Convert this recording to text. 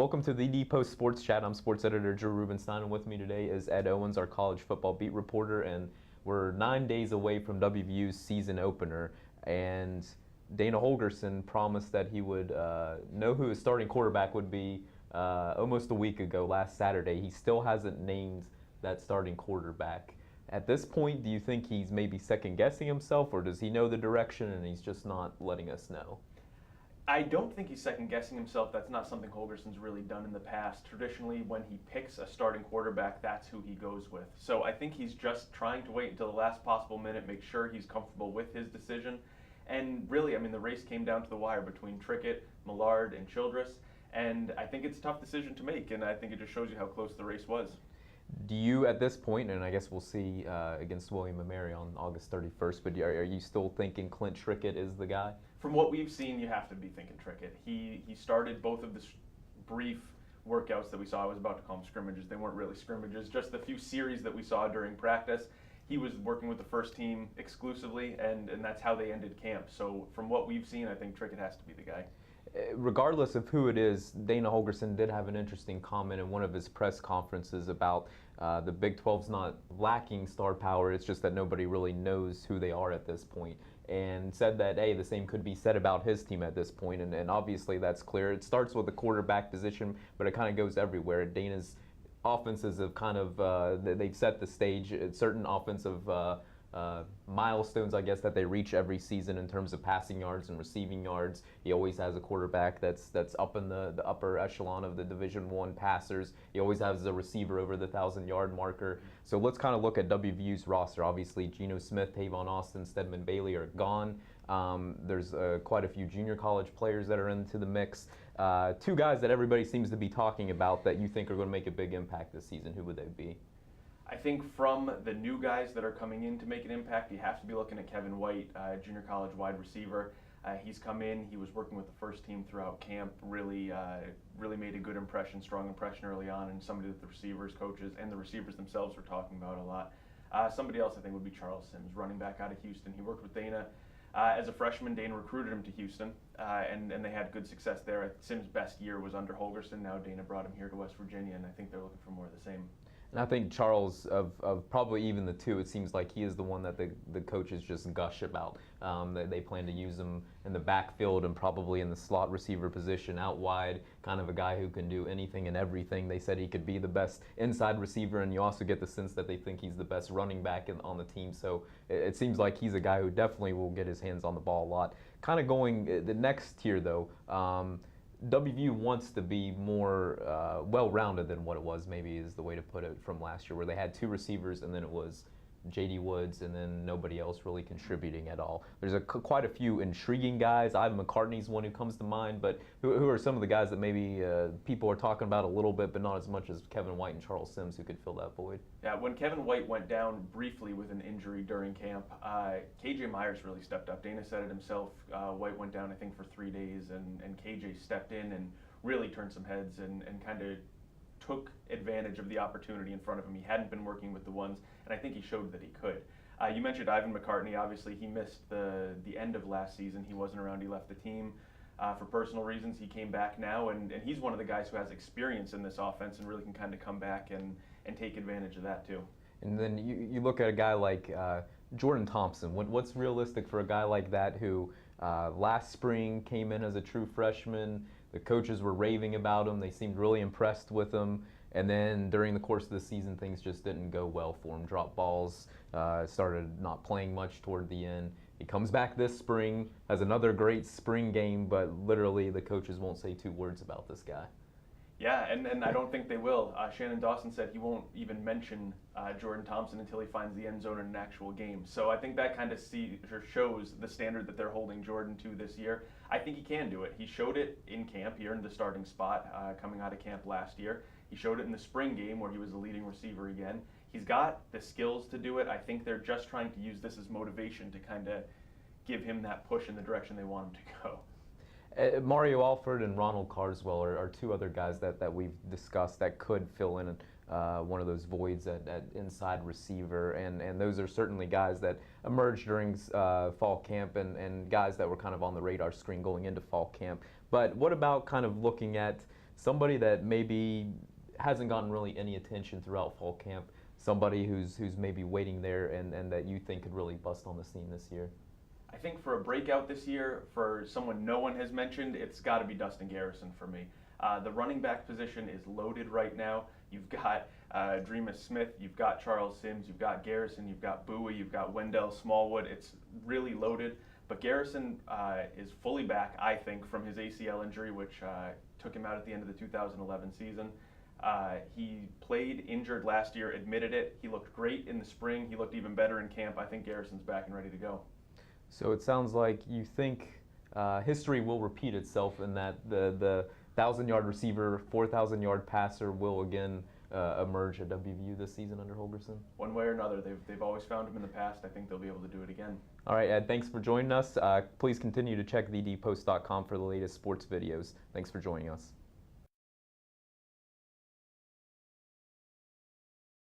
Welcome to the DPost Sports Chat. I'm sports editor Drew Rubenstein, and with me today is Ed Owens, our college football beat reporter, and we're 9 days away from WVU's season opener, and Dana Holgorsen promised that he would know who his starting quarterback would be almost a week ago, last Saturday. He still hasn't named that starting quarterback. At this point, do you think he's maybe second-guessing himself, or does he know the direction and he's just not letting us know? I don't think he's second-guessing himself. That's not something Holgorsen's really done in the past. Traditionally, when he picks a starting quarterback, that's who he goes with. So I think he's just trying to wait until the last possible minute, make sure he's comfortable with his decision. And really, I mean, the race came down to the wire between Trickett, Millard, and Childress. And I think it's a tough decision to make, and I think it just shows you how close the race was. Do you, at this point, and I guess we'll see against William & Mary on August 31st, but are you still thinking Clint Trickett is the guy? From what we've seen, you have to be thinking Trickett. He started both of the brief workouts that we saw. I was about to call them scrimmages. They weren't really scrimmages, just the few series that we saw during practice. He was working with the first team exclusively, and that's how they ended camp. So from what we've seen, I think Trickett has to be the guy. Regardless of who it is, Dana Holgorsen did have an interesting comment in one of his press conferences about the Big 12's not lacking star power. It's just that nobody really knows who they are at this point, and said that, hey, the same could be said about his team at this point, and obviously that's clear. It starts with the quarterback position, but it kind of goes everywhere. Dana's offenses have kind of, they've set the stage at certain offensive milestones, I guess, that they reach every season in terms of passing yards and receiving yards. He always has a quarterback that's up in the upper echelon of the Division I passers. He always has a receiver over the 1,000-yard marker. So let's kind of look at WVU's roster. Obviously, Geno Smith, Tavon Austin, Stedman Bailey are gone. There's quite a few junior college players that are into the mix. Two guys that everybody seems to be talking about that you think are going to make a big impact this season. Who would they be? I think from the new guys that are coming in to make an impact, you have to be looking at Kevin White, junior college wide receiver. He's come in, he was working with the first team throughout camp, really made a good impression, strong impression early on, and somebody that the receivers, coaches, and the receivers themselves were talking about a lot. Somebody else I think would be Charles Sims, running back out of Houston. He worked with Dana as a freshman. Dana recruited him to Houston, and they had good success there. Sims' best year was under Holgorsen. Now Dana brought him here to West Virginia, and I think they're looking for more of the same. And I think Charles, of probably even the two, it seems like he is the one that the coaches just gush about. They plan to use him in the backfield and probably in the slot receiver position out wide, kind of a guy who can do anything and everything. They said he could be the best inside receiver, and you also get the sense that they think he's the best running back on the team. So it seems like he's a guy who definitely will get his hands on the ball a lot. Kind of going the next tier, though, WVU wants to be more well-rounded than what it was, maybe is the way to put it, from last year, where they had two receivers and then it was J.D. Woods and then nobody else really contributing at all. There's quite a few intriguing guys. Ivan McCartney's one who comes to mind, but who are some of the guys that maybe people are talking about a little bit, but not as much as Kevin White and Charles Sims, who could fill that void? Yeah, when Kevin White went down briefly with an injury during camp, KJ Myers really stepped up. Dana said it himself. White went down, I think, for 3 days, and KJ stepped in and really turned some heads and kind of took advantage of the opportunity in front of him. He hadn't been working with the ones, and I think he showed that he could. You mentioned Ivan McCartney. Obviously, he missed the end of last season. He wasn't around. He left the team for personal reasons. He came back now, and he's one of the guys who has experience in this offense and really can kind of come back and take advantage of that too. And then you look at a guy like Jordan Thompson. What's realistic for a guy like that who last spring came in as a true freshman? The coaches were raving about him. They seemed really impressed with him. And then during the course of the season, things just didn't go well for him. Dropped balls, started not playing much toward the end. He comes back this spring, has another great spring game, but literally the coaches won't say two words about this guy. Yeah, and I don't think they will. Shannon Dawson said he won't even mention Jordan Thompson until he finds the end zone in an actual game. So I think that kind of shows the standard that they're holding Jordan to this year. I think he can do it. He showed it in camp. He earned the starting spot coming out of camp last year. He showed it in the spring game where he was the leading receiver again. He's got the skills to do it. I think they're just trying to use this as motivation to kind of give him that push in the direction they want him to go. Mario Alford and Ronald Carswell are two other guys that we've discussed that could fill in one of those voids at inside receiver, and those are certainly guys that emerged during fall camp and guys that were kind of on the radar screen going into fall camp. But what about kind of looking at somebody that maybe hasn't gotten really any attention throughout fall camp, somebody who's maybe waiting there and that you think could really bust on the scene this year? I think for a breakout this year, for someone no one has mentioned, it's got to be Dustin Garrison for me. The running back position is loaded right now. You've got Dreamus Smith, you've got Charles Sims, you've got Garrison, you've got Bowie, you've got Wendell Smallwood. It's really loaded. But Garrison is fully back, I think, from his ACL injury, which took him out at the end of the 2011 season. He played injured last year, admitted it. He looked great in the spring. He looked even better in camp. I think Garrison's back and ready to go. So it sounds like you think history will repeat itself and that the 1,000-yard receiver, 4,000-yard passer will again emerge at WVU this season under Holgorsen? One way or another. They've always found him in the past. I think they'll be able to do it again. All right, Ed, thanks for joining us. Please continue to check TheDPost.com for the latest sports videos. Thanks for joining us.